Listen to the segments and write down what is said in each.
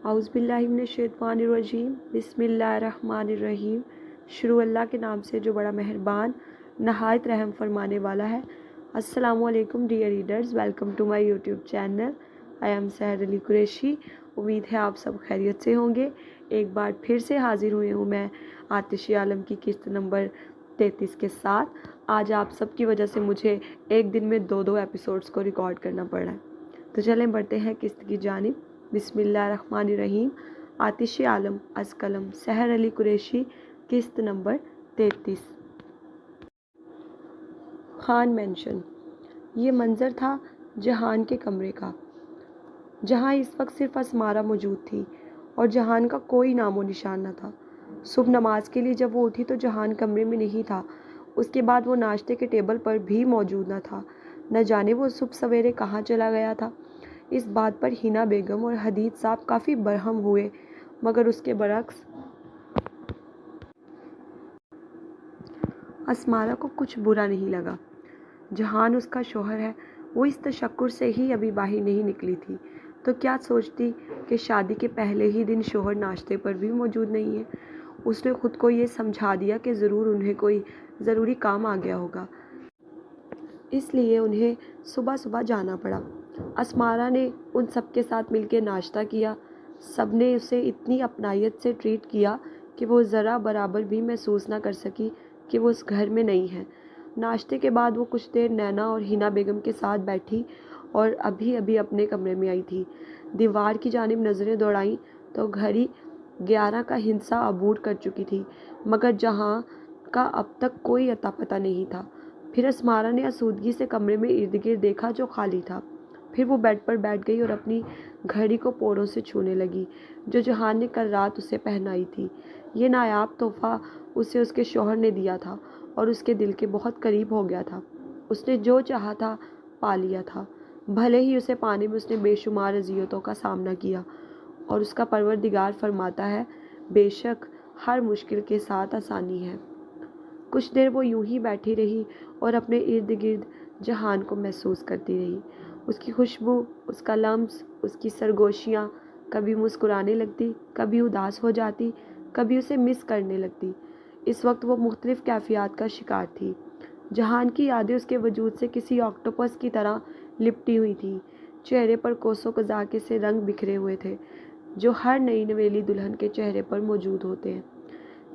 اعوذ باللہ من الشیطان الرجیم بسم اللہ الرحمن الرحیم۔ شروع اللہ کے نام سے جو بڑا مہربان نہایت رحم فرمانے والا ہے۔ السلام علیکم dear readers, welcome to my YouTube channel. I am Sehar Ali Qureshi. امید ہے آپ سب خیریت سے ہوں گے۔ ایک بار پھر سے حاضر ہوئی ہوں میں آتش عالم کی قسط نمبر 33 کے ساتھ۔ آج آپ سب کی وجہ سے مجھے ایک دن میں دو ایپیسوڈز کو ریکارڈ کرنا پڑ رہا ہے، تو چلیں بڑھتے ہیں قسط کی جانب۔ بسم اللہ الرحمن الرحیم۔ آتش عالم از قلم سحر علی قریشی، قسط نمبر 33۔ خان مینشن۔ یہ منظر تھا جہان کے کمرے کا، جہاں اس وقت صرف اسمارہ موجود تھی اور جہان کا کوئی نام و نشان نہ تھا۔ صبح نماز کے لیے جب وہ اٹھی تو جہان کمرے میں نہیں تھا۔ اس کے بعد وہ ناشتے کے ٹیبل پر بھی موجود نہ تھا۔ نہ جانے وہ صبح سویرے کہاں چلا گیا تھا۔ اس بات پر حنا بیگم اور حدید صاحب کافی برہم ہوئے، مگر اس کے برعکس اسمارہ کو کچھ برا نہیں لگا۔ جہان اس کا شوہر ہے، وہ اس تشکر سے ہی ابھی باہر نہیں نکلی تھی، تو کیا سوچتی کہ شادی کے پہلے ہی دن شوہر ناشتے پر بھی موجود نہیں ہے۔ اس نے خود کو یہ سمجھا دیا کہ ضرور انہیں کوئی ضروری کام آ گیا ہوگا، اس لیے انہیں صبح جانا پڑا۔ اسمارہ نے ان سب کے ساتھ مل کے ناشتہ کیا۔ سب نے اسے اتنی اپنائیت سے ٹریٹ کیا کہ وہ ذرا برابر بھی محسوس نہ کر سکی کہ وہ اس گھر میں نہیں ہے۔ ناشتے کے بعد وہ کچھ دیر نینا اور حنا بیگم کے ساتھ بیٹھی اور ابھی اپنے کمرے میں آئی تھی۔ دیوار کی جانب نظریں دوڑائیں تو گھڑی 11 کا ہندسہ عبور کر چکی تھی، مگر جہاں کا اب تک کوئی اتا پتہ نہیں تھا۔ پھر اسمارہ نے آسودگی سے کمرے میں ارد گرد دیکھا جو خالی تھا۔ پھر وہ بیڈ پر بیٹھ گئی اور اپنی گھڑی کو پوروں سے چھونے لگی جو جہان نے کل رات اسے پہنائی تھی۔ یہ نایاب تحفہ اسے اس کے شوہر نے دیا تھا اور اس کے دل کے بہت قریب ہو گیا تھا۔ اس نے جو چاہا تھا پا لیا تھا، بھلے ہی اسے پانے میں اس نے بے شمار اذیتوں کا سامنا کیا، اور اس کا پروردگار فرماتا ہے بے شک ہر مشکل کے ساتھ آسانی ہے۔ کچھ دیر وہ یوں ہی بیٹھی رہی اور اپنے ارد گرد جہان کو محسوس کرتی رہی۔ اس کی خوشبو، اس کا لمس، اس کی سرگوشیاں، کبھی مسکرانے لگتی، کبھی اداس ہو جاتی، کبھی اسے مس کرنے لگتی۔ اس وقت وہ مختلف کیفیات کا شکار تھی۔ جہان کی یادیں اس کے وجود سے کسی آکٹوپس کی طرح لپٹی ہوئی تھیں۔ چہرے پر کوسوں قزاقے سے رنگ بکھرے ہوئے تھے جو ہر نئی نویلی دلہن کے چہرے پر موجود ہوتے ہیں۔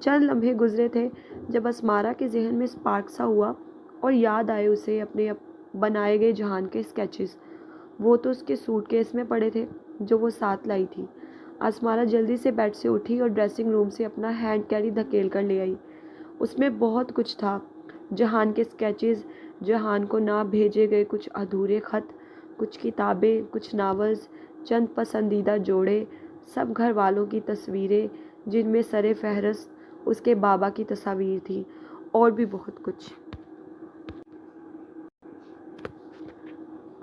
چند لمحے گزرے تھے جب اسمارہ کے ذہن میں اسپارک سا ہوا اور یاد آئے اسے اپنے بنائے گئے جہان کے اسکیچز۔ وہ تو اس کے سوٹ کیس میں پڑے تھے جو وہ ساتھ لائی تھی۔ اسمارہ جلدی سے بیڈ سے اٹھی اور ڈریسنگ روم سے اپنا ہینڈ کیری دھکیل کر لے آئی۔ اس میں بہت کچھ تھا، جہان کے اسکیچز، جہان کو نہ بھیجے گئے کچھ ادھورے خط، کچھ کتابیں، کچھ ناولز، چند پسندیدہ جوڑے، سب گھر والوں کی تصویریں جن میں سر فہرست اس کے بابا کی تصاویر تھی، اور بھی بہت کچھ۔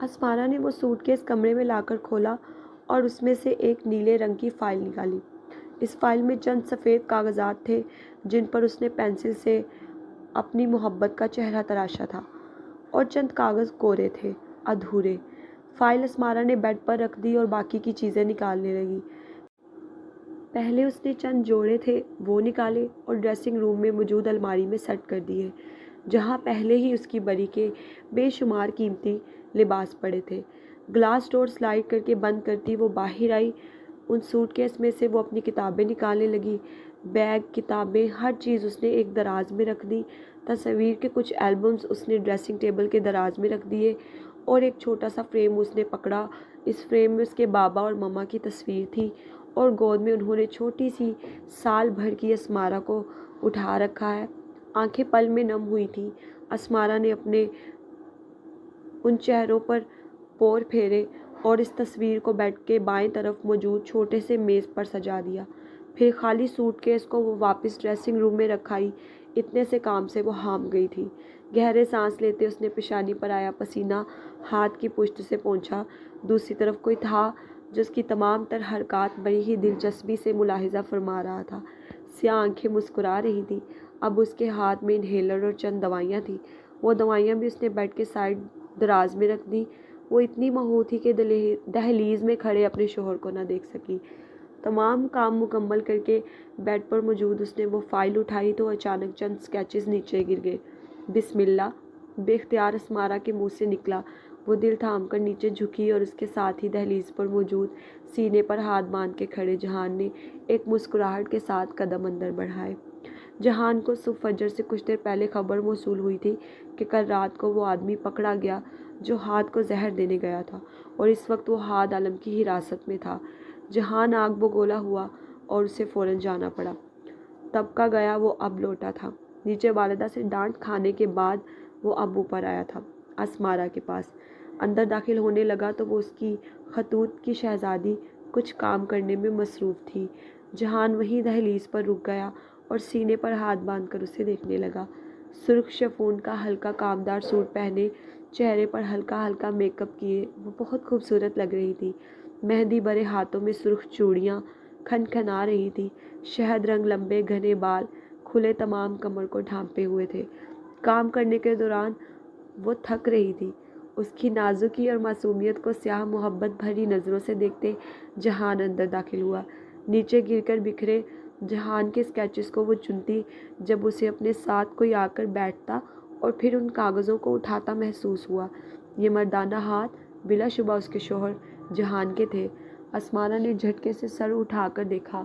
اسمارہ نے وہ سوٹ کیس کمرے میں لا کر کھولا اور اس میں سے ایک نیلے رنگ کی فائل نکالی۔ اس فائل میں چند سفید کاغذات تھے جن پر اس نے پینسل سے اپنی محبت کا چہرہ تراشا تھا، اور چند کاغذ کورے تھے، ادھورے۔ فائل اسمارہ نے بیڈ پر رکھ دی اور باقی کی چیزیں نکالنے لگی۔ پہلے اس نے چند جوڑے تھے وہ نکالے اور ڈریسنگ روم میں موجود الماری میں سیٹ کر دیے، جہاں پہلے ہی اس کی بری کے بے شمار قیمتی لباس پڑے تھے۔ گلاس ڈور سلائڈ کر کے بند کرتی وہ باہر آئی۔ ان سوٹ کیس میں سے وہ اپنی کتابیں نکالنے لگی۔ بیگ، کتابیں، ہر چیز اس نے ایک دراز میں رکھ دی۔ تصویر کے کچھ البمز اس نے ڈریسنگ ٹیبل کے دراز میں رکھ دیے اور ایک چھوٹا سا فریم اس نے پکڑا۔ اس فریم میں اس کے بابا اور ماما کی تصویر تھی اور گود میں انہوں نے چھوٹی سی سال بھر کی اسمارہ کو اٹھا رکھا ہے۔ آنکھیں پل میں نم ہوئی تھیں۔ اسمارہ نے اپنے ان چہروں پر پور پھیرے اور اس تصویر کو بیڈ کے بائیں طرف موجود چھوٹے سے میز پر سجا دیا۔ پھر خالی سوٹ کیس کو وہ واپس ڈریسنگ روم میں رکھ آئی۔ اتنے سے کام سے وہ ہانپ گئی تھی۔ گہرے سانس لیتے اس نے پیشانی پر آیا پسینہ ہاتھ کی پشت سے پونچھا۔ دوسری طرف کوئی تھا جو اس کی تمام تر حرکات بڑی ہی دلچسپی سے ملاحظہ فرما رہا تھا۔ سیاہ آنکھیں مسکرا رہی تھیں۔ اب اس کے ہاتھ میں انہیلر اور چند دوائیاں تھیں۔ وہ دوائیاں بھی اس نے بیڈ کے سائڈ دراز میں رکھ دیں۔ وہ اتنی مہو تھی کہ دہلیز میں کھڑے اپنے شوہر کو نہ دیکھ سکی۔ تمام کام مکمل کر کے بیڈ پر موجود اس نے وہ فائل اٹھائی تو اچانک چند اسکیچز نیچے گر گئے۔ بسم اللہ بے اختیار اسمارا کے منہ سے نکلا۔ وہ دل تھام کر نیچے جھکی اور اس کے ساتھ ہی دہلیز پر موجود سینے پر ہاتھ باندھ کے کھڑے جہان نے ایک مسکراہٹ کے ساتھ قدم اندر بڑھائے۔ جہان کو صبح فجر سے کچھ دیر پہلے خبر موصول ہوئی تھی کہ کل رات کو وہ آدمی پکڑا گیا جو ہاتھ کو زہر دینے گیا تھا اور اس وقت وہ ہاد عالم کی حراست میں تھا۔ جہان آگ بگولا ہوا اور اسے فوراً جانا پڑا۔ تب کا گیا وہ اب لوٹا تھا۔ نیچے والدہ سے ڈانٹ کھانے کے بعد وہ اب اوپر آیا تھا اسمارا کے پاس۔ اندر داخل ہونے لگا تو وہ اس کی خطوط کی شہزادی کچھ کام کرنے میں مصروف تھی۔ جہان وہیں دہلیز پر رک گیا اور سینے پر ہاتھ باندھ کر اسے دیکھنے لگا۔ سرخ شفون کا ہلکا کامدار سوٹ پہنے، چہرے پر ہلکا ہلکا میک اپ کیے وہ بہت خوبصورت لگ رہی تھی۔ مہندی بھرے ہاتھوں میں سرخ چوڑیاں کھنکھنا رہی تھی۔ شہد رنگ لمبے گھنے بال کھلے تمام کمر کو ڈھانپے ہوئے تھے۔ کام کرنے کے دوران وہ تھک رہی تھی۔ اس کی نازکی اور معصومیت کو سیاہ محبت بھری نظروں سے دیکھتے جہان اندر داخل ہوا۔ نیچے گر کر بکھرے جہان کے اسکیچز کو وہ چنتی جب اسے اپنے ساتھ کوئی آ کر بیٹھتا اور پھر ان کاغذوں کو اٹھاتا محسوس ہوا۔ یہ مردانہ ہاتھ بلا شبہ اس کے شوہر جہان کے تھے۔ اسمارا نے جھٹکے سے سر اٹھا کر دیکھا۔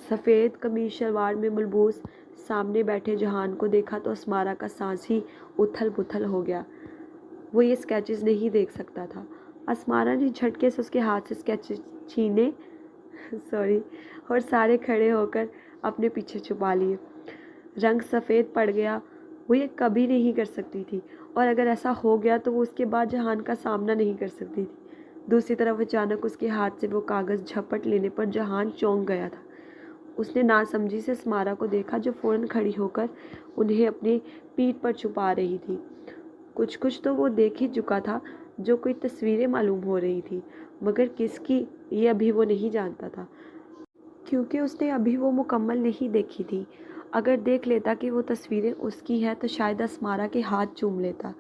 سفید قمیص شلوار میں ملبوس سامنے بیٹھے جہان کو دیکھا تو اسمارا کا سانس ہی اتھل پتھل ہو گیا۔ وہ یہ اسکیچز نہیں دیکھ سکتا تھا۔ اسمارا نے جھٹکے سے اس کے ہاتھ سے اسکیچز چھینے اور سارے کھڑے ہو کر اپنے پیچھے چھپا لیے۔ رنگ سفید پڑ گیا۔ وہ یہ کبھی نہیں کر سکتی تھی اور اگر ایسا ہو گیا تو وہ اس کے بعد جہان کا سامنا نہیں کر سکتی تھی۔ دوسری طرف اچانک اس کے ہاتھ سے وہ کاغذ جھپٹ لینے پر جہان چونک گیا تھا۔ اس نے ناسمجھی سے اسمارا کو دیکھا جو فوراً کھڑی ہو کر انہیں اپنی پیٹھ پر چھپا رہی تھی۔ کچھ تو وہ دیکھ ہی چکا تھا، جو کوئی تصویریں معلوم ہو رہی تھی، مگر کس کی یہ ابھی وہ نہیں جانتا تھا، کیونکہ اس نے ابھی وہ مکمل نہیں دیکھی تھی۔ اگر دیکھ لیتا کہ وہ تصویریں اس کی ہیں تو شاید اسمارا کے ہاتھ چوم لیتا۔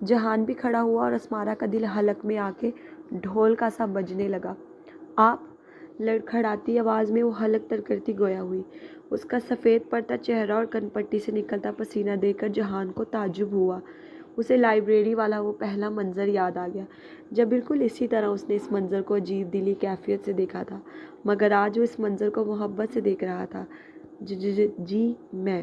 جہان بھی کھڑا ہوا اور اسمارا کا دل حلق میں آ کے ڈھول کا سا بجنے لگا۔ آپ لڑکھڑاتی آواز میں وہ حلق تر کرتی گویا ہوئی۔ اس کا سفید پڑتا چہرہ اور کن پٹی سے نکلتا پسینہ دیکھ کر جہان کو تعجب ہوا۔ اسے لائبریری والا وہ پہلا منظر یاد آ گیا جب بالکل اسی طرح اس نے اس منظر کو عجیب دلی کیفیت سے دیکھا تھا، مگر آج وہ اس منظر کو محبت سے دیکھ رہا تھا۔ جی میں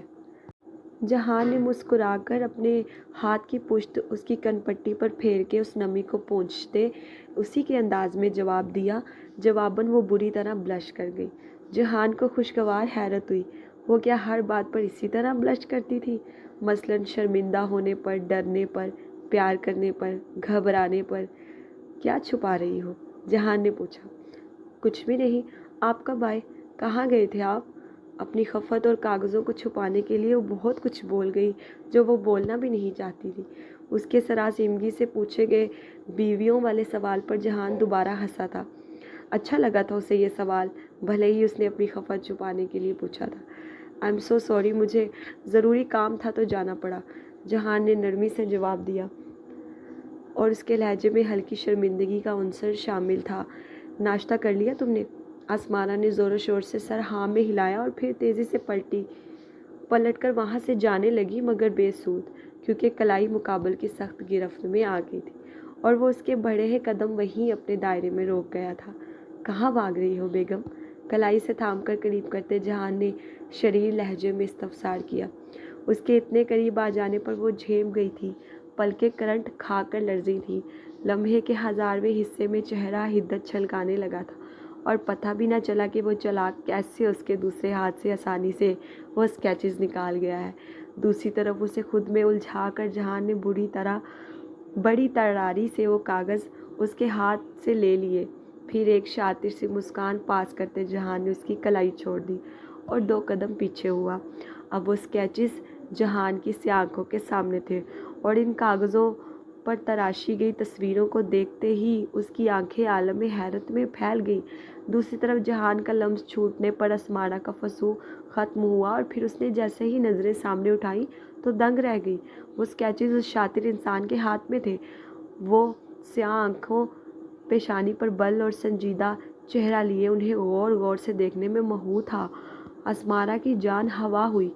جہان نے مسکرا کر اپنے ہاتھ کی پشت اس کی کن پٹی پر پھیر کے اس نمی کو پونچھتے اسی کے انداز میں جواب دیا۔ جواباً وہ بری طرح بلش کر گئی۔ جہان کو خوشگوار حیرت ہوئی۔ وہ کیا ہر بات پر اسی طرح بلش کرتی تھی؟ مثلاً شرمندہ ہونے پر، ڈرنے پر، پیار کرنے پر، گھبرانے پر؟ کیا چھپا رہی ہو؟ جہان نے پوچھا۔ کچھ بھی نہیں۔ آپ کب آئے؟ کہاں گئے تھے آپ؟ اپنی خفت اور کاغذوں کو چھپانے کے لیے وہ بہت کچھ بول گئی جو وہ بولنا بھی نہیں چاہتی تھی۔ اس کے سراسیمگی سے پوچھے گئے بیویوں والے سوال پر جہان دوبارہ ہنسا تھا۔ اچھا لگا تھا اسے یہ سوال، بھلے ہی اس نے اپنی خفت چھپانے کے لیے پوچھا تھا۔ آئی ایم سو سوری، مجھے ضروری کام تھا تو جانا پڑا، جہان نے نرمی سے جواب دیا اور اس کے لہجے میں ہلکی شرمندگی کا عنصر شامل تھا۔ ناشتہ کر لیا تم نے؟ اسمارا نے زور و شور سے سر ہاں میں ہلایا اور پھر تیزی سے پلٹ کر وہاں سے جانے لگی، مگر بے سود، کیونکہ کلائی مقابل کی سخت گرفت میں آ گئی تھی اور وہ اس کے بڑھے ہوئے قدم وہیں اپنے دائرے میں روک گیا تھا۔ کہاں بھاگ رہی ہو بیگم؟ کلائی سے تھام کر قریب کرتے جہان نے شریر لہجے میں استفسار کیا۔ اس کے اتنے قریب آ جانے پر وہ جھیم گئی تھی، پلکیں کرنٹ کھا کر لرزی تھیں۔ لمحے کے ہزارویں حصے میں چہرہ حدت چھلکانے لگا تھا اور پتہ بھی نہ چلا کہ وہ چلاک کیسے اس کے دوسرے ہاتھ سے آسانی سے وہ اسکیچز نکال گیا ہے۔ دوسری طرف اسے خود میں الجھا کر جہان نے بڑی تراری سے وہ کاغذ اس کے ہاتھ سے لے لیے۔ پھر ایک شاطر سی مسکان پاس کرتے جہان نے اس کی کلائی چھوڑ دی اور 2 قدم پیچھے ہوا۔ اب وہ اسکیچز جہان کی سیاہ آنکھوں کے سامنے تھے اور ان کاغذوں پر تراشی گئی تصویروں کو دیکھتے ہی اس کی آنکھیں عالم حیرت میں پھیل گئیں۔ دوسری طرف جہان کا لمس چھوٹنے پر اسمارا کا فسوں ختم ہوا اور پھر اس نے جیسے ہی نظریں سامنے اٹھائیں تو دنگ رہ گئی۔ وہ اسکیچز اس شاطر انسان کے ہاتھ میں تھے۔ وہ سیاہ آنکھوں، پیشانی پر بل اور سنجیدہ चेहरा लिए उन्हें गौर गौर से देखने में महू था। असमारा की जान हवा हुई।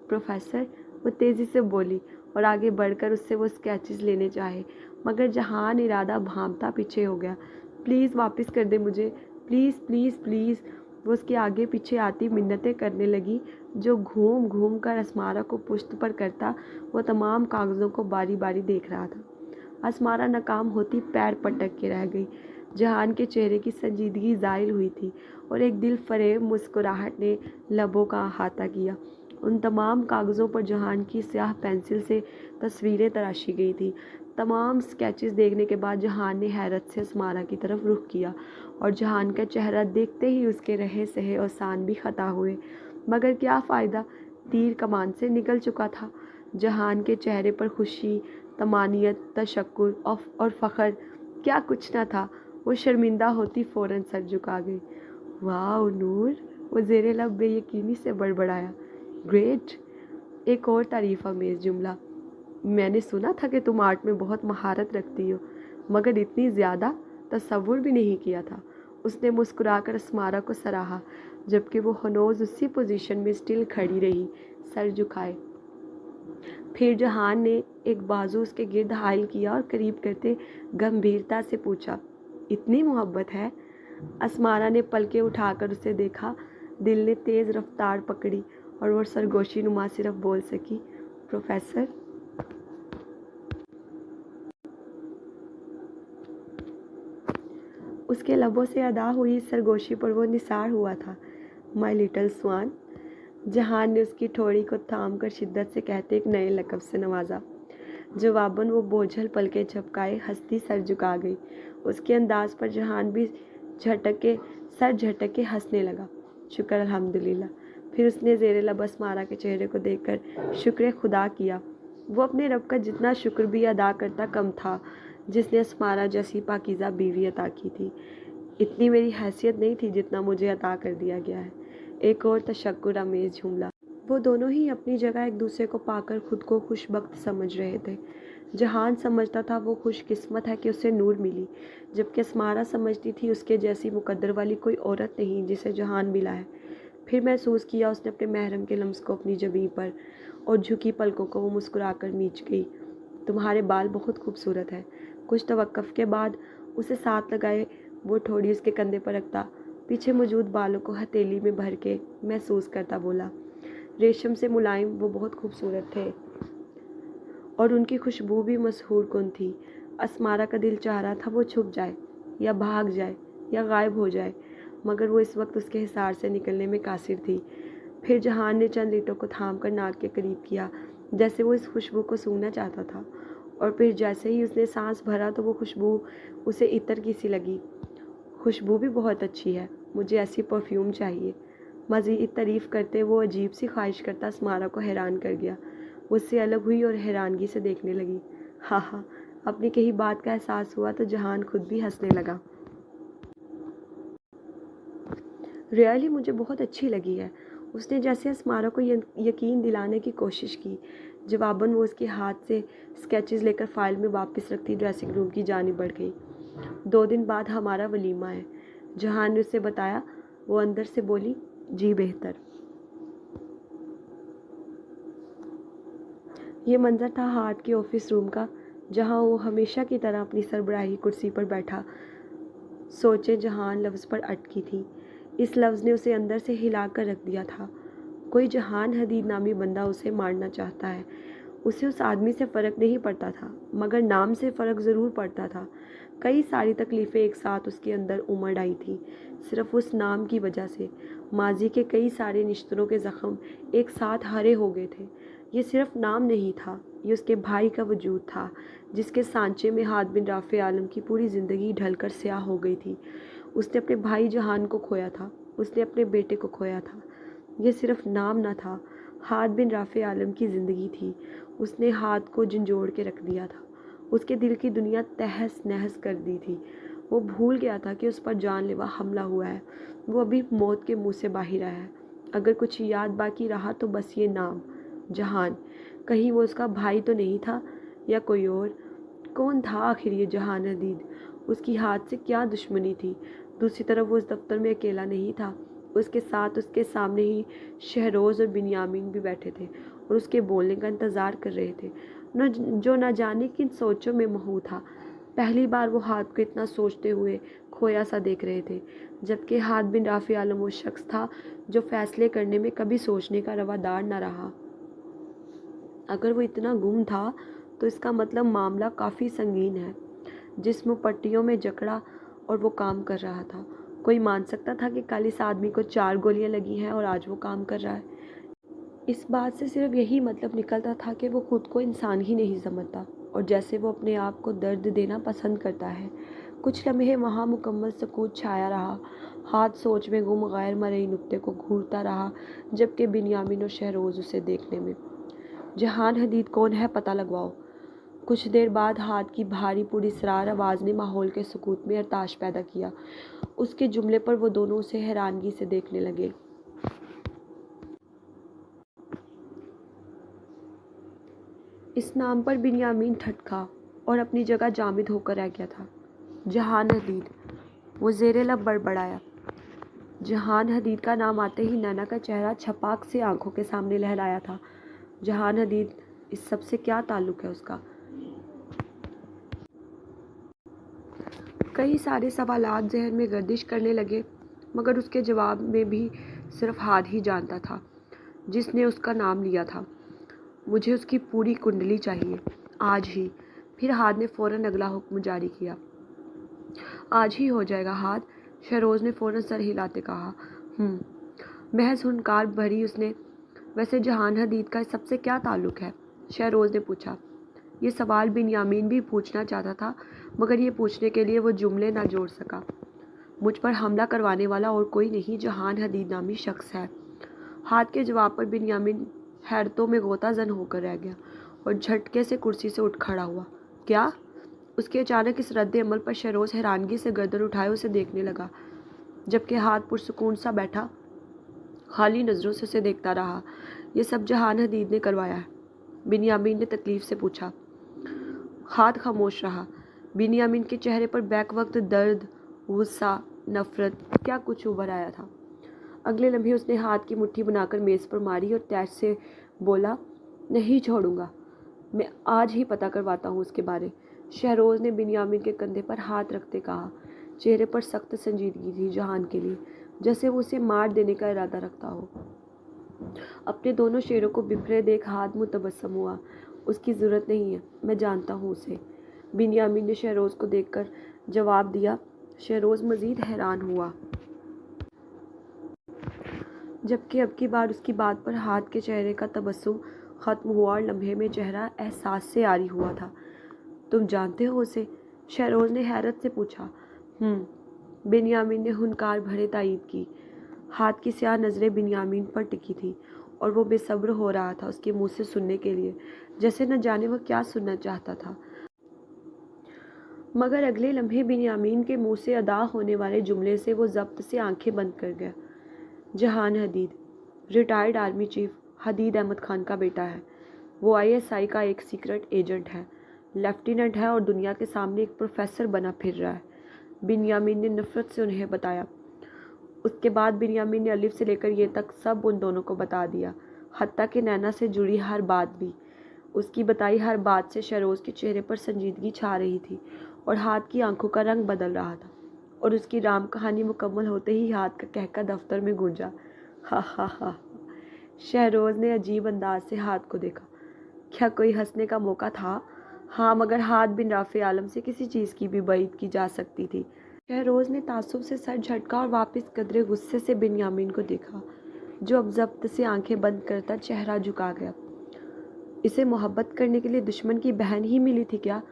प्रोफेसर, वो तेज़ी से बोली और आगे बढ़कर उससे वो स्केचेस लेने चाहे, मगर जहान इरादा भांपता पीछे हो गया। प्लीज़ वापस कर दे मुझे, प्लीज़ प्लीज़ प्लीज़। वो उसके आगे पीछे आती मिन्नतें करने लगी। जो घूम घूम कर असमारा को पुश्त पर करता, वो तमाम कागज़ों को बारी बारी देख रहा था। असमारा नाकाम होती पैर पटक के रह गई। जहान के चेहरे की संजीदगी ज़ाइल हुई थी और एक दिल फरेब मुस्कुराहट ने लबों का अहाता किया। उन तमाम कागज़ों पर जहान की स्याह पेंसिल से तस्वीरें तराशी गई थी। तमाम स्केचेस देखने के बाद जहान ने हैरत से असमारा की तरफ रुख किया और जहान का चेहरा देखते ही उसके रहे सहे और सान भी ख़ता हुए। मगर क्या फ़ायदा, तीर कमान से निकल चुका था। जहान के चेहरे पर खुशी, तमानियत, तशक्कुर और फ़ख्र क्या कुछ न था। वो शर्मिंदा होती फ़ौरन सर झुका गई। वाह नूर, वो ज़ेरे लब बेयकीनी से बड़बड़ाया। ग्रेट, एक और तारीफ़ अमेज़ जुमला। मैंने सुना था कि तुम आर्ट में बहुत महारत रखती हो, मगर इतनी ज़्यादा तसव्वुर भी नहीं किया था। उसने मुस्कुराकर असमारा को सराहा, जबकि वो हनोज उसी पोजीशन में स्टिल खड़ी रही, सर झुकाए। फिर जहान ने एक बाजू उसके गिर्द हाइल किया और करीब करते गंभीरता से पूछा, इतनी मोहब्बत है? असमारा ने पलके उठाकर उसे देखा। दिल ने तेज़ रफ्तार पकड़ी और वो सरगोशी नुमा सिर्फ बोल सकी, प्रोफेसर। उसके लबों से अदा हुई सरगोशी पर वो निसार हुआ था। माय लिटिल स्वान। जहान ने उसकी ठोड़ी को थाम कर शिद्दत से कहते एक नए लक़ब से नवाजा। जवाबन वो बोझल पलके झपकाए हंसती सर झुका गई। उसके अंदाज पर जहान भी सर झटक के हंसने लगा। शुक्र अल्हम्दुलिल्लाह। फिर उसने ज़ेरे लब असमारा के चेहरे को देखकर शुक्र खुदा किया। वो अपने रब का जितना शुक्र भी अदा करता कम था, जिसने असमारा जैसी पाकीज़ा बीवी अता की थी। इतनी मेरी हैसियत नहीं थी जितना मुझे अता कर दिया गया है। एक और तशक्कुर अमेज़ जुमला। वो दोनों ही अपनी जगह एक दूसरे को पाकर खुद को खुशबख्त समझ रहे थे। जहान समझता था वो खुशकिस्मत है कि उसे नूर मिली, जबकि असमारा समझती थी उसके जैसी मुकद्दर वाली कोई औरत नहीं जिसे जहान मिला है। फिर महसूस किया उसने अपने महरम के लम्स को अपनी जबीं पर, और झुकी पलकों को वो मुस्कुराकर मीच गई। तुम्हारे बाल बहुत खूबसूरत है। कुछ तवक्कुफ़ के बाद उसे साथ लगाए वो ठोड़ी उसके कंधे पर रखता, पीछे मौजूद बालों को हथेली में भर के महसूस करता बोला, रेशम से मुलायम वो बहुत खूबसूरत थे और उनकी खुशबू भी मशहूर कुन थी। असमारा का दिल चाह रहा था वो छुप जाए या भाग जाए या गायब हो जाए, मगर वो इस वक्त उसके हिसार से निकलने में कासिर थी। फिर जहान ने चंद लीटों को थाम कर नाक के करीब किया, जैसे वो इस खुशबू को सूंघना चाहता था, और फिर जैसे ही उसने सांस भरा तो वो खुशबू उसे इतर की सी लगी। खुशबू भी बहुत अच्छी है, मुझे ऐसी परफ्यूम चाहिए। मज़ीद तारीफ़ करते वो अजीब सी ख्वाहिश करता असमारा को हैरान कर गया। वो उससे अलग हुई और हैरानगी से देखने लगी। हाँ हाँ, अपनी कही बात का एहसास हुआ तो जहान खुद भी हंसने लगा। रियली मुझे बहुत अच्छी लगी है। उसने जैसे असमारा को यकीन दिलाने की कोशिश की। जवाबन वो उसके हाथ से स्केचेस लेकर फ़ाइल में वापस रखती ड्रेसिंग रूम की जानिब बढ़ गई। 2 दिन बाद हमारा वलीमा है, जहान ने उससे बताया। वो अंदर से बोली, जी बेहतर। ये मंजर था हार्ट के ऑफिस रूम का, जहां वो हमेशा की तरह अपनी सरबराही कुर्सी पर बैठा सोचे जहान लफ्ज़ पर अटकी थी। इस लफ्ज़ ने उसे अंदर से हिला कर रख दिया था। कोई जहान हदीद नामी बंदा उसे मारना चाहता है। उसे उस आदमी से फ़र्क नहीं पड़ता था, मगर नाम से फ़र्क ज़रूर पड़ता था। कई सारी तकलीफ़ें एक साथ उसके अंदर उमड़ आई थी, सिर्फ उस नाम की वजह से। माजी के कई सारे निश्तरों के ज़ख्म एक साथ हरे हो गए थे। ये सिर्फ नाम नहीं था, ये उसके भाई का वजूद था, जिसके सांचे में हाथ बिन राफ़े आलम की पूरी ज़िंदगी ढलकर स्याह हो गई थी। उसने अपने भाई जहान को खोया था, उसने अपने बेटे को खोया था। ये सिर्फ नाम न था, हाथ बिन राफ़े आलम की ज़िंदगी थी। उसने हाथ को झंझोड़ के रख दिया था। उसके दिल की दुनिया तहस नहस कर दी थी। वो भूल गया था कि उस पर जानलेवा हमला हुआ है। वो अभी मौत के मुंह से बाहर आया है। अगर कुछ याद बाकी रहा तो बस ये नाम, जहान। कहीं वो उसका भाई तो नहीं था, या कोई और? कौन था आखिर ये जहान हदीद? उसकी हाथ से क्या दुश्मनी थी? दूसरी तरफ वो उस दफ्तर में अकेला नहीं था, उसके साथ उसके सामने ही शहरोज और बिन्यामीन भी बैठे थे और उसके बोलने का इंतज़ार कर रहे थे, जो न जाने किन सोचों में महू था। पहली बार वो हाथ को इतना सोचते हुए खोया सा देख रहे थे, जबकि हाथ बिन राफी आलम वो शख्स था जो फैसले करने में कभी सोचने का रवादार न रहा। अगर वो इतना गुम था तो इसका मतलब मामला काफ़ी संगीन है। जिस्म पट्टियों में जकड़ा और वो काम कर रहा था। कोई मान सकता था कि कल इस आदमी को 4 गोलियां लगी हैं और आज वो काम कर रहा है। इस बात से सिर्फ यही मतलब निकलता था कि वो खुद को इंसान ही नहीं समझता और जैसे वो अपने आप को दर्द देना पसंद करता है। कुछ लम्हे वहाँ मुकम्मल सुकूत छाया रहा। हाथ सोच में गुम गैर मरई नुक्ते को घूरता रहा, जबकि बिन्यामीन और शहरोज उसे देखने में। जहान हदीद कौन है, पता लगवाओ। कुछ देर बाद हाथ की भारी पुरस्रार आवाज़ ने माहौल के सुकूत में अर्ताश पैदा किया। उसके जुमले पर वो दोनों उसे हैरानगी से देखने लगे। इस नाम पर बिन्यामीन ठटका और अपनी जगह जामिद होकर रह गया था। जहान हदीद, वो ज़ेरे लब बड़बड़ाया। जहान हदीद का नाम आते ही नैना का चेहरा छपाक से आंखों के सामने लहराया था। जहान हदीद, इस सब से क्या ताल्लुक़ है उसका? कई सारे सवालात जहन में गर्दिश करने लगे, मगर उसके जवाब में भी सिर्फ हाथ ही जानता था जिसने उसका नाम लिया था। मुझे उसकी पूरी कुंडली चाहिए, आज ही। फिर हाथ ने फ़ौरन अगला हुक्म जारी किया। आज ही हो जाएगा हाथ, शहरोज ने फ़ौरन सर हिलाते कहा। महज हुनकार भरी उसने। वैसे जहान हदीद का इस सबसे क्या ताल्लुक़ है? शहरोज ने पूछा। ये सवाल बिन्यामीन भी पूछना चाहता था, मगर ये पूछने के लिए वो जुमले ना जोड़ सका। मुझ पर हमला करवाने वाला और कोई नहीं, जहान हदीद नामी शख्स है। हाथ के जवाब पर बिन्यामीन हैरतों में गोताजन होकर रह गया और झटके से कुर्सी से उठ खड़ा हुआ। क्या? उसके अचानक इस रद्द अमल पर शहरोज हैरानगी से गर्दन उठाए उसे देखने लगा, जबकि हाथ पुरसुकून सा बैठा खाली नज़रों से उसे देखता रहा। ये सब जहान हदीद ने करवाया है? बिन्यामीन ने तकलीफ से पूछा। हाथ खामोश रहा। बिन्यामीन के चेहरे पर बैक वक्त दर्द, गुस्सा, नफरत, क्या कुछ उभर आया था। अगले लम्हे उसने हाथ की मुट्ठी बनाकर मेज़ पर मारी और तेज से बोला, नहीं छोड़ूंगा, मैं आज ही पता करवाता हूँ उसके बारे। शहरोज ने बिन्यामीन के कंधे पर हाथ रखते कहा। चेहरे पर सख्त संजीदगी थी जहान के लिए, जैसे वो उसे मार देने का इरादा रखता हो। अपने दोनों शेरों को बिखरे देख हाथ मुतबस्सम हुआ। उसकी ज़रूरत नहीं है, मैं जानता हूँ उसे। बिन्यामीन ने शहरोज को देखकर जवाब दिया। शहरोज मज़ीद हैरान हुआ, जबकि अब की बार उसकी बात पर हाथ के चेहरे का तबस्सुम ख़त्म हुआ और लम्हे में चेहरा एहसास से आरी हुआ था। तुम जानते हो उसे? शहरोज ने हैरत से पूछा। बिन्यामीन ने हुनकार भरे तायीद की। हाथ की स्याह नज़रें बिन्यामीन पर टिकी थी और वो बेसब्र हो रहा था उसके मुंह से सुनने के लिए, जैसे न जाने वह क्या सुनना चाहता था। मगर अगले लम्हे बिन्यामीन के मुंह से अदा होने वाले जुमले से वो ज़ब्त से आंखें बंद कर गया। Jahan Hadeed, retired army chief Hadeed Ahmad Khan का बेटा है। वो ISI का एक सीक्रेट एजेंट है, लेफ्टिनेंट है और दुनिया के सामने एक प्रोफेसर बना फिर रहा है। बिन्यामीन ने नफरत से उन्हें बताया। उसके बाद बिन्यामीन ने अलिफ से लेकर ये तक सब उन दोनों को बता दिया, हत्ता कि नैना से जुड़ी हर बात भी। उसकी बताई हर बात से शहरोज के चेहरे पर संजीदगी छा रही थी और हाथ की आंखों का रंग बदल रहा था। और उसकी राम कहानी मुकम्मल होते ही हाथ का कहका दफ्तर में गूंजा। हा हा हा। शहरोज ने अजीब अंदाज से हाथ को देखा। क्या कोई हंसने का मौका था? हाँ, मगर हाथ बिन राफे आलम से किसी चीज़ की भी बात की जा सकती थी। शहरोज ने तासुब से सर झटका और वापस कदरे गुस्से से बिन्यामीन को देखा, जो अब जब्त से आंखें बंद करता चेहरा झुका गया। इसे मोहब्बत करने के लिए दुश्मन की बहन ही मिली थी क्या?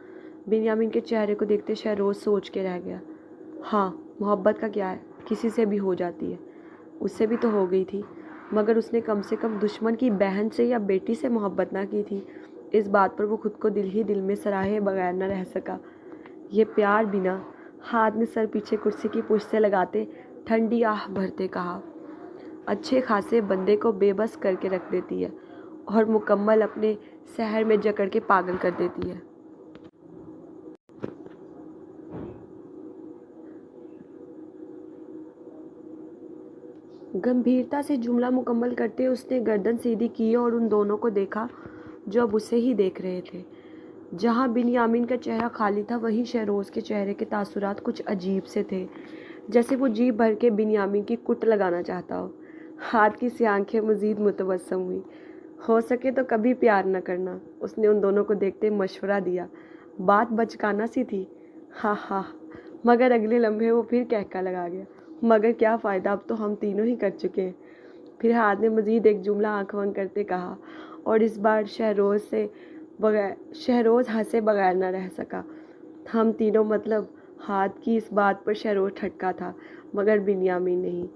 बिन्यामीन के चेहरे को देखते शहरोज सोच के रह गया। हाँ, मोहब्बत का क्या है, किसी से भी हो जाती है। उससे भी तो हो गई थी, मगर उसने कम से कम दुश्मन की बहन से या बेटी से मोहब्बत ना की थी। इस बात पर वो खुद को दिल ही दिल में सराहे बगैर न रह सका। ये प्यार बिना। हाथ ने सर पीछे कुर्सी की पुश से लगाते ठंडी आह भरते कहा। अच्छे खासे बंदे को बेबस करके रख देती है और मुकम्मल अपने शहर में जकड़ के पागल कर देती है। गंभीरता से जुमला मुकम्मल करते उसने गर्दन सीधी की और उन दोनों को देखा जो अब उसे ही देख रहे थे। जहाँ बिन्यामीन का चेहरा खाली था, वहीं शहरोज़ के चेहरे के तासुरात कुछ अजीब से थे, जैसे वो जी भर के बिन्यामीन की कुट लगाना चाहता हो। हाथ की सी आंखें मज़ीद मुतबस्सम हुई। हो सके तो कभी प्यार न करना, उसने उन दोनों को देखते मशवरा दिया। बात बचकाना सी थी। हा हा, मगर अगले लम्हे वो फिर कहका लगा गया। मगर क्या फ़ायदा, अब तो हम तीनों ही कर चुके हैं। फिर हाथ ने मज़ीद एक जुमला आंख बंद करते कहा, और इस बार शहरोज़ हंसे बगैर न रह सका। हम तीनों मतलब? हाथ की इस बात पर शहरोज़ ठटका था, मगर बिन्यामीन नहीं।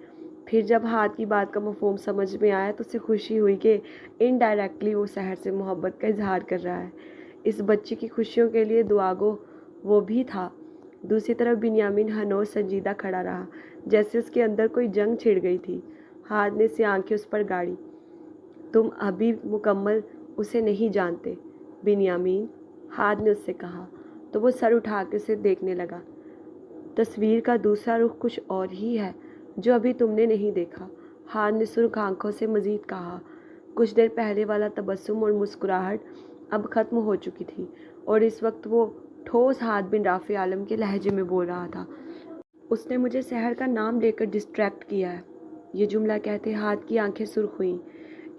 फिर जब हाथ की बात का मफ़हूम समझ में आया तो उसे खुशी हुई कि इनडायरेक्टली वो शहर से मोहब्बत का इजहार कर रहा है। इस बच्चे की खुशियों के लिए दुआगो वो भी था। दूसरी तरफ बिन्यामीन हनोज संजीदा खड़ा रहा, जैसे उसके अंदर कोई जंग छिड़ गई थी। हाथ ने से आंखें उस पर गाड़ी। तुम अभी मुकम्मल उसे नहीं जानते बिन्यामीन, हाथ ने उससे कहा, तो वो सर उठा के उसे देखने लगा। तस्वीर का दूसरा रुख कुछ और ही है, जो अभी तुमने नहीं देखा, हाथ ने सुर्ख आंखों से मजीद कहा। कुछ देर पहले वाला तबस्सुम और मुस्कुराहट अब ख़त्म हो चुकी थी, और इस वक्त वो ठोस हाथ बिन राफ़ी आलम के लहजे में बोल रहा था। उसने मुझे शहर का नाम लेकर डिस्ट्रैक्ट किया है। ये जुमला कहते हाथ की आंखें सुर्ख हुईं।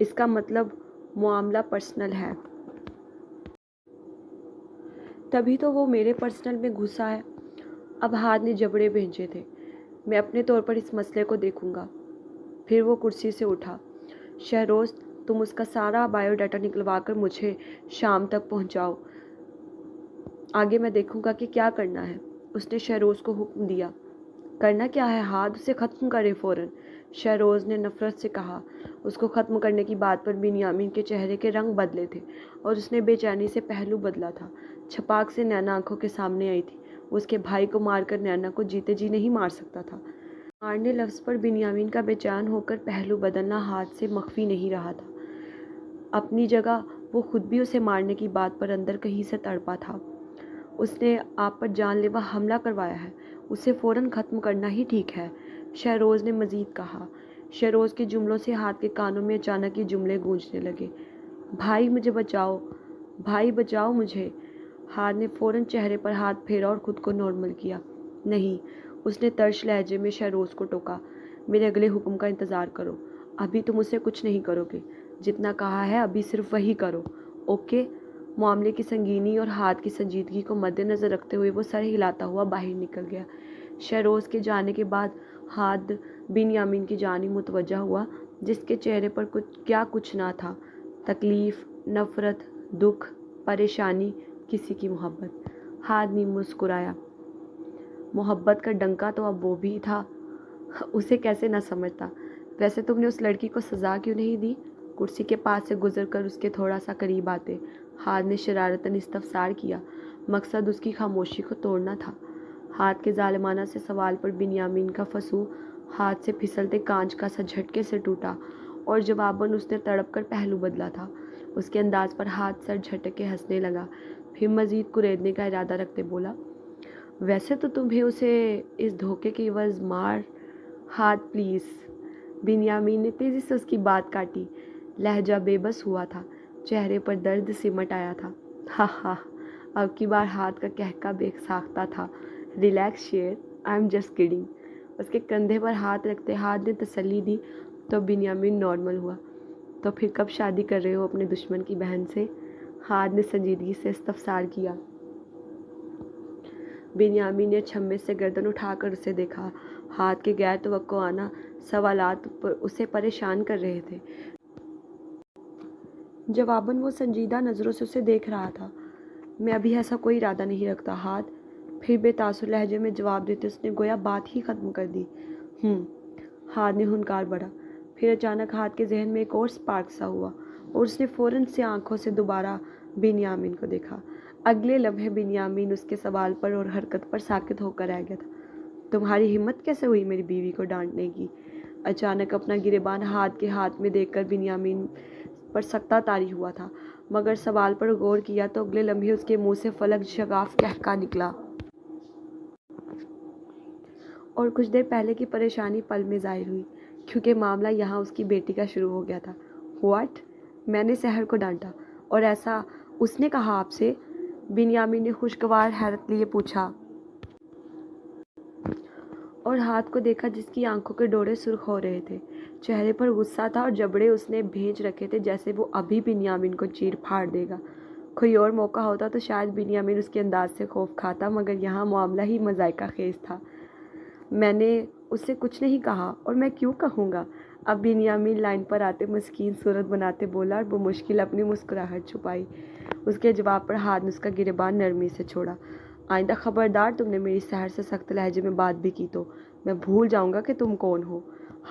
इसका मतलब मामला पर्सनल है। तभी तो वो मेरे पर्सनल में घुसा है। अब हाथ ने जबड़े भेजे थे। मैं अपने तौर पर इस मसले को देखूंगा। फिर वो कुर्सी से उठा। शहरोज़, तुम उसका सारा बायोडाटा निकलवा कर मुझे शाम तक पहुंचाओ। आगे मैं देखूंगा कि क्या करना है। उसने शहरोज़ को हुक्म दिया। करना क्या है हाथ, उसे ख़त्म करे फ़ौरन, शहरोज़ ने नफ़रत से कहा। उसको ख़त्म करने की बात पर बिन्यामीन के चेहरे के रंग बदले थे और उसने बेचैनी से पहलू बदला था। छपाक से नैना आंखों के सामने आई थी। उसके भाई को मारकर नैना को जीते जी नहीं मार सकता था। मारने लफ्ज़ पर बिन्यामीन का बेचैन होकर पहलू बदलना हाथ से मख्फी नहीं रहा था। अपनी जगह वो खुद भी उसे मारने की बात पर अंदर कहीं से तड़पा था। उसने आप पर जानलेवा हमला करवाया है, उसे फ़ौरन ख़त्म करना ही ठीक है, शहरोज़ ने मज़ीद कहा। शहरोज़ के जुमलों से हाथ के कानों में अचानक ये जुमले गूंजने लगे। भाई मुझे बचाओ, भाई बचाओ मुझे। हाथ ने फ़ौरन चेहरे पर हाथ फेरा और ख़ुद को नॉर्मल किया। नहीं, उसने तर्श लहजे में शहरोज़ को टोका। मेरे अगले हुक्म का इंतज़ार करो। अभी तुम उसे कुछ नहीं करोगे। जितना कहा है अभी सिर्फ वही करो, ओके? मामले की संगीनी और हाथ की संजीदगी को मद्देनज़र रखते हुए वो सर हिलाता हुआ बाहर निकल गया। शहरोज़ के जाने के बाद हाथ बिन्यामीन की जानिब मुतवज्जा हुआ, जिसके चेहरे पर कुछ ना था। तकलीफ़, नफ़रत, दुख, परेशानी, किसी की मोहब्बत। हाथ ने मुस्कुराया। मोहब्बत का डंका तो अब वो भी था। उसे कैसे न समझता। वैसे तुमने उस लड़की को सज़ा क्यों नहीं दी? कुर्सी के पास से गुजरकर उसके थोड़ा सा करीब आते हाथ ने शरारतन इस्तफसार किया। मकसद उसकी खामोशी को तोड़ना था। हाथ के जालिमाना से सवाल पर बिन्यामीन का फंसू हाथ से फिसलते कांच का सा झटके से टूटा, और जवाबन उसने तड़प कर पहलू बदला था। उसके अंदाज पर हाथ सर झटक के हंसने लगा, फिर मज़ीद कुरेदने का इरादा रखते बोला, वैसे तो तुम्हें उसे इस धोखे की एवज़ मार। हाथ प्लीज़। बिन्यामीन ने तेज़ी से उसकी बात काटी। लहजा बेबस हुआ था, चेहरे पर दर्द सिमट आया था। हा हा, अब की बार हाथ का कहका बेसाख्ता था। रिलैक्स शेर, आई एम जस्ट किडिंग। उसके कंधे पर हाथ रखते हाथ ने तसल्ली दी तो बिन्यामीन नॉर्मल हुआ। तो फिर कब शादी कर रहे हो अपने दुश्मन की बहन से? हाथ ने संजीदगी से इस्तफसार किया। बिन्यामीन ने छम्मे से गर्दन उठाकर उसे देखा। हाथ के गैर तवक्कुआना सवालात उसे परेशान कर रहे थे। जवाबन वो संजीदा नज़रों से उसे देख रहा था। मैं अभी ऐसा कोई इरादा नहीं रखता हाथ, फिर बेतासुर लहजे में जवाब देते उसने गोया बात ही ख़त्म कर दी। हाथ ने हुनकार बढ़ा। फिर अचानक हाथ के जहन में एक और स्पार्क सा हुआ और उसने फ़ौरन से आंखों से दोबारा बिन्यामीन को देखा। अगले लम्हे बिन्यामीन उसके सवाल पर और हरकत पर साकित होकर रह गया था। तुम्हारी हिम्मत कैसे हुई मेरी बीवी को डांटने की? अचानक अपना गिरेबान हाथ के हाथ में देखकर बिन्यामीन पर सख्ता तारी हुआ था, मगर सवाल पर गौर किया तो अगले लम्हे उसके मुंह से फलक शगाफ कहका निकला और कुछ देर पहले की परेशानी पल में ज़ाहिर हुई। کیونکہ معاملہ یہاں اس کی بیٹی کا شروع ہو گیا تھا۔ واٹ؟ میں نے سحر کو ڈانٹا۔ اور ایسا اس نے کہا آپ سے؟ بنیامین نے خوشگوار حیرت لیے پوچھا اور ہاتھ کو دیکھا جس کی آنکھوں کے ڈوڑے سرخ ہو رہے تھے۔ چہرے پر غصہ تھا اور جبڑے اس نے بھیج رکھے تھے جیسے وہ ابھی بنیامین کو چیر پھاڑ دے گا۔ کوئی اور موقع ہوتا تو شاید بنیامین اس کے انداز سے خوف کھاتا، مگر یہاں معاملہ ہی مضحکہ خیز تھا۔ میں نے اس سے کچھ نہیں کہا، اور میں کیوں کہوں گا؟ اب بنیامین لائن پر آتے مسکین صورت بناتے بولا اور بمشکل اپنی مسکراہٹ چھپائی۔ اس کے جواب پر ہاتھ نے اس کا گریبان نرمی سے چھوڑا۔ آئندہ خبردار تم نے میری سحر سے سخت لہجے میں بات بھی کی تو میں بھول جاؤں گا کہ تم کون ہو۔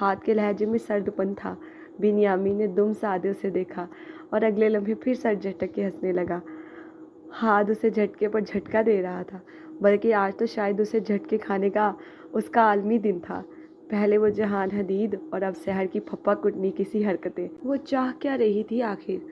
ہاتھ کے لہجے میں سرد پن تھا۔ بنیامین نے دم سادے اسے دیکھا اور اگلے لمحے پھر سر جھٹک کے ہنسنے لگا۔ ہاتھ اسے جھٹکے پر جھٹکا دے رہا تھا، بلکہ آج تو شاید اسے جھٹکے کھانے کا اس کا عالمی دن تھا۔ پہلے وہ جہان حدید اور اب سحر کی پھپھا کٹنی کسی حرکتیں۔ وہ چاہ کیا رہی تھی آخر؟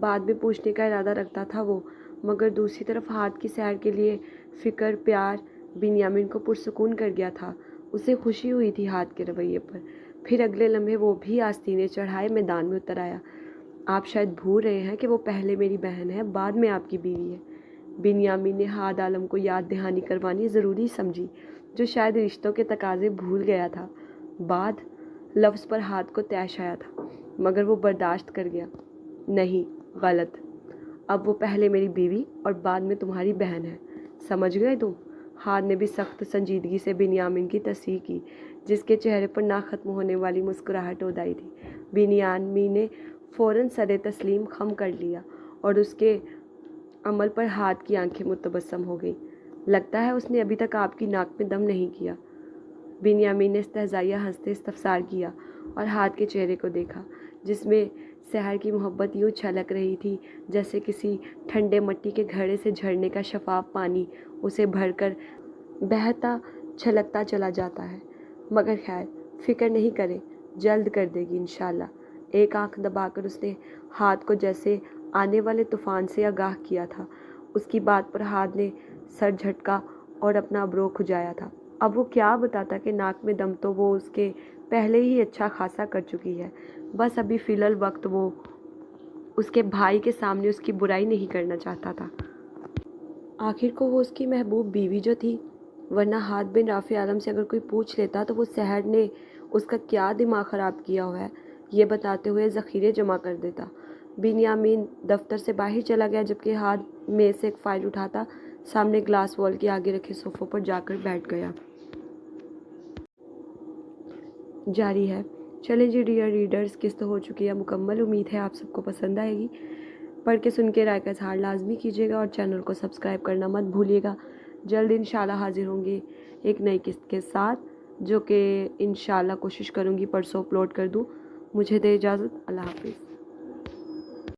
بعد میں پوچھنے کا ارادہ رکھتا تھا وہ، مگر دوسری طرف ہاتھ کی سحر کے لیے فکر پیار بنیامین کو پرسکون کر گیا تھا۔ اسے خوشی ہوئی تھی ہاتھ کے رویے پر۔ پھر اگلے لمحے وہ بھی آستینے چڑھائے میدان میں اتر آیا۔ آپ شاید بھول رہے ہیں کہ وہ پہلے میری بہن ہے، بعد میں آپ کی بیوی ہے۔ بنیامین نے ہاد عالم کو یاد دہانی کروانی ضروری سمجھی، جو شاید رشتوں کے تقاضے بھول گیا تھا۔ بعد لفظ پر ہاتھ کو طیش آیا تھا، مگر وہ برداشت کر گیا۔ نہیں، غلط۔ اب وہ پہلے میری بیوی اور بعد میں تمہاری بہن ہے۔ سمجھ گئے تم؟ ہاتھ نے بھی سخت سنجیدگی سے بنیامین کی تصحیح کی، جس کے چہرے پر نہ ختم ہونے والی مسکراہٹ اودائی تھی۔ بنیامین نے فوراً سر تسلیم خم کر لیا اور اس کے عمل پر ہاتھ کی آنکھیں متبسم ہو گئیں۔ لگتا ہے اس نے ابھی تک آپ کی ناک میں دم نہیں کیا۔ بنیامین نے استہزائیہ ہنستے استفسار کیا اور ہاتھ کے چہرے کو دیکھا، جس میں سحر کی محبت یوں چھلک رہی تھی جیسے کسی ٹھنڈے مٹی کے گھڑے سے جھرنے کا شفاف پانی اسے بھر کر بہتا چھلکتا چلا جاتا ہے۔ مگر خیر، فکر نہیں کریں، جلد کر دے گی انشاءاللہ۔ ایک آنکھ دبا کر اس نے ہاتھ کو جیسے آنے والے طوفان سے آگاہ کیا تھا۔ اس کی بات پر ہاتھ نے سر جھٹکا اور اپنا ابرو کھجایا تھا۔ اب وہ کیا بتاتا کہ ناک میں دم تو وہ اس کے پہلے ہی اچھا خاصا کر چکی ہے، بس ابھی فی الوقت وہ اس کے بھائی کے سامنے اس کی برائی نہیں کرنا چاہتا تھا۔ آخر کو وہ اس کی محبوب بیوی جو تھی، ورنہ ہاتھ بن رافع عالم سے اگر کوئی پوچھ لیتا تو وہ سحر نے اس کا کیا دماغ خراب کیا ہوا ہے یہ بتاتے ہوئے ذخیرے جمع کر دیتا۔ بنیامین دفتر سے باہر چلا گیا، جبکہ ہاتھ میں سے ایک فائل اٹھاتا سامنے گلاس وال کے آگے رکھے صوفوں پر جا کر بیٹھ گیا۔ جاری ہے۔ چلیں جی ڈیئر ریڈرز، قسط ہو چکی ہے مکمل۔ امید ہے آپ سب کو پسند آئے گی۔ پڑھ کے سن کے رائے کا اظہار لازمی کیجیے گا اور چینل کو سبسکرائب کرنا مت بھولیے گا۔ جلد انشاءاللہ حاضر ہوں گے ایک نئی قسط کے ساتھ، جو کہ انشاءاللہ کوشش کروں گی پرسوں اپلوڈ کر دوں۔ مجھے دے اجازت، اللہ حافظ۔